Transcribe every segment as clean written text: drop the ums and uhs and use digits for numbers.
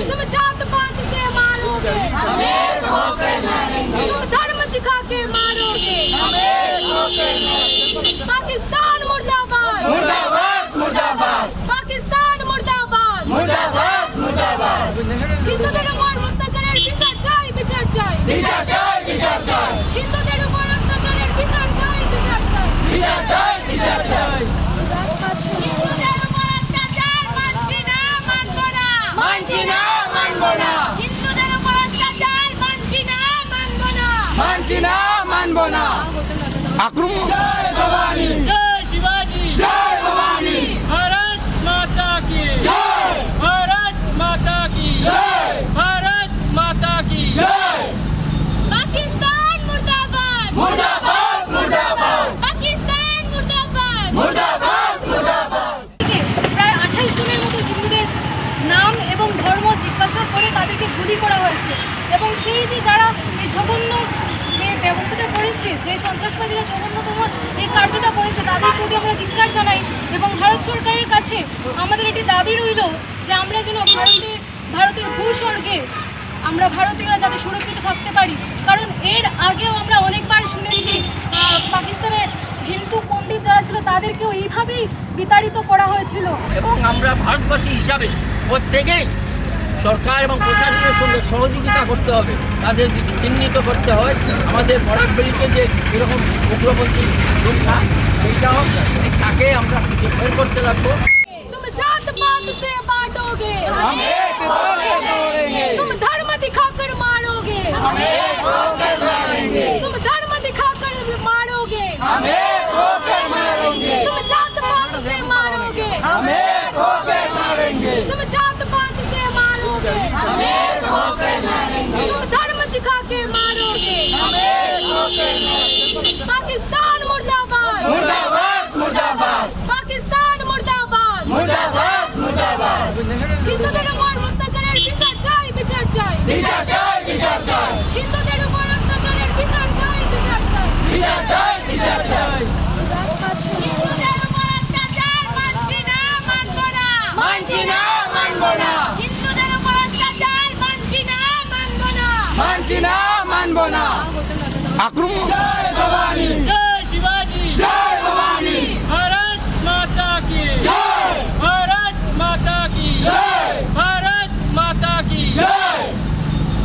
तुम जात पात से मारोगे, तुम धर्म सिखा के मारोगे। पाकिस्तान मुर्दाबाद, पाकिस्तान मुर्दाबाद। হিন্দুদের উপর অত্যাচারের বিচার চাই, বিচার চাই। হিন্দুদের উপর অত্যাচারের বিচার চাই, বিচার চাই। হিন্দুদের উপর অত্যাচার মানছি না, মানবো না। হিন্দুদের উপর অত্যাচার মানছি না, মানবো না। আক্রমণ जय भवानी, जय शिवाजी, जय भवानी, भारत माता की जय, भारत माता की जय, भारत माता की जय। পাকিস্তান মুর্দাবাদ, मुर्दाबाद, मुर्दाबाद, পাকিস্তান মুর্দাবাদ। मुर्दाबाद, मुर्दाबाद। থেকে প্রায় 28 জনের মতো হিন্দুদের নাম এবং ধর্ম জিজ্ঞাসা করে তাদেরকে গুলি করা হয়েছে। এবং সেই যে যারা এই জঘন্য যে ব্যবস্থাটা করেছে, যে সন্ত্রাসবাদীরা জঘন্যতম এই কার্যটা করেছে, তাদের প্রতি আমরা ধিক্কার জানাই। এবং ভারত সরকারের কাছে আমাদের এটি দাবি রইল যে আমরা যেন ভারতের ভূস্বর্গে আমরা ভারতীয়রা যাতে সুরক্ষিত থাকতে পারি। কারণ এর আগেও আমরা অনেকবার শুনেছি পাকিস্তানে হিন্দু পণ্ডিত যারা ছিল তাদেরকেও এইভাবেই বিতাড়িত করা হয়েছিল। এবং আমরা ভারতবাসী হিসাবে প্রত্যেকেই সরকার এবং প্রশাসনের সঙ্গে সহযোগিতা করতে হবে। তাদের যদি চিহ্নিত করতে হয়, আমাদের বরাকবেলিতে যে এরকম উগ্রপন্থী সংখ্যা সেইটাও তাকে আমরা বের করতে লাগবো। तुम जात पात से बांटोगे, हम एक होके लड़ेंगे, तुम धर्म दिखाकर मारोगे, हम एक होके लड़ेंगे, तुम धर्म दिखाकर मारोगे, हम एक होके मारेंगे, तुम जात पात से मारोगे, हम एक होके मारेंगे, तुम जात पात से मारोगे, हम एक होके मारेंगे, तुम धर्म सिखा के मारोगे। हम एक होके मारेंगे। पाकिस्तान मुर्दाबाद, मुर्दाबाद, मुर्दाबाद, पाकिस्तान मुर्दाबाद। मुर्दाबाद, मुर्दाबाद। হিন্দুদের উপর অত্যাচারের বিচার চাই, বিচার চাই। বিচার চাই, বিচার চাই, হিন্দুদের উপর অত্যাচারের বিচার চাই, বিচার চাই। বিচার চাই, বিচার চাই। হিন্দুদের উপর অত্যাচার মানছি না, মানবো না। মানছি না, মানবো না, হিন্দুদের উপর অত্যাচার মানছি না, মানবো না। মানছি না, মানবো না। আক্রমণ जय भवानी, जय शिवाजी, जय भवानी, भारत माता की जय, भारत माता की जय, भारत माता की जय।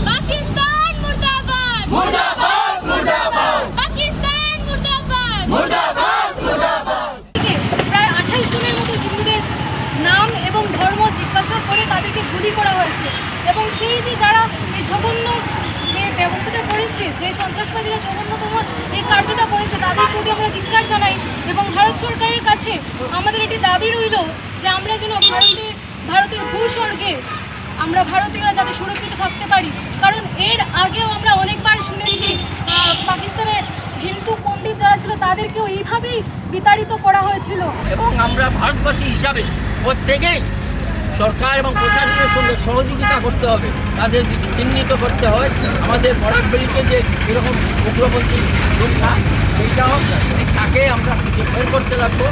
পাকিস্তান মুর্দাবাদ, मुर्दाबाद, मुर्दाबाद, পাকিস্তান মুর্দাবাদ। मुर्दाबाद, मुर्दाबाद। থেকে প্রায় 28 জনের মতো হিন্দুদের নাম এবং ধর্ম জিজ্ঞাসা করে তাদেরকে গুলি করা হয়েছে। এবং সেই যে যারা এই জঘন্য যে ব্যবস্থাটা করেছে, যে সন্ত্রাসবাদীরা জঘন্যতম এই কার্যটা করেছে, তাদের প্রতি আমরা ধিক্কার জানাই। এবং ভারত সরকারের কাছে আমাদের এটি দাবি রইল যে আমরা যেন ভারতের ভূস্বর্গে আমরা ভারতীয়রা যাতে সুরক্ষিত থাকতে পারি। কারণ এর আগেও আমরা অনেকবার শুনেছি পাকিস্তানে হিন্দু পণ্ডিত যারা ছিল তাদেরকেও এইভাবেই বিতাড়িত করা হয়েছিল। এবং আমরা ভারতবাসী হিসাবে প্রত্যেকেই সরকার এবং প্রশাসনের সঙ্গে সহযোগিতা করতে হবে। তাদের যদি চিহ্নিত করতে হয়, আমাদের বরাকবেলিতে যে এরকম উগ্রপন্থী সংখ্যা সেইটাও তাকে আমরা বের করতে লাগবো।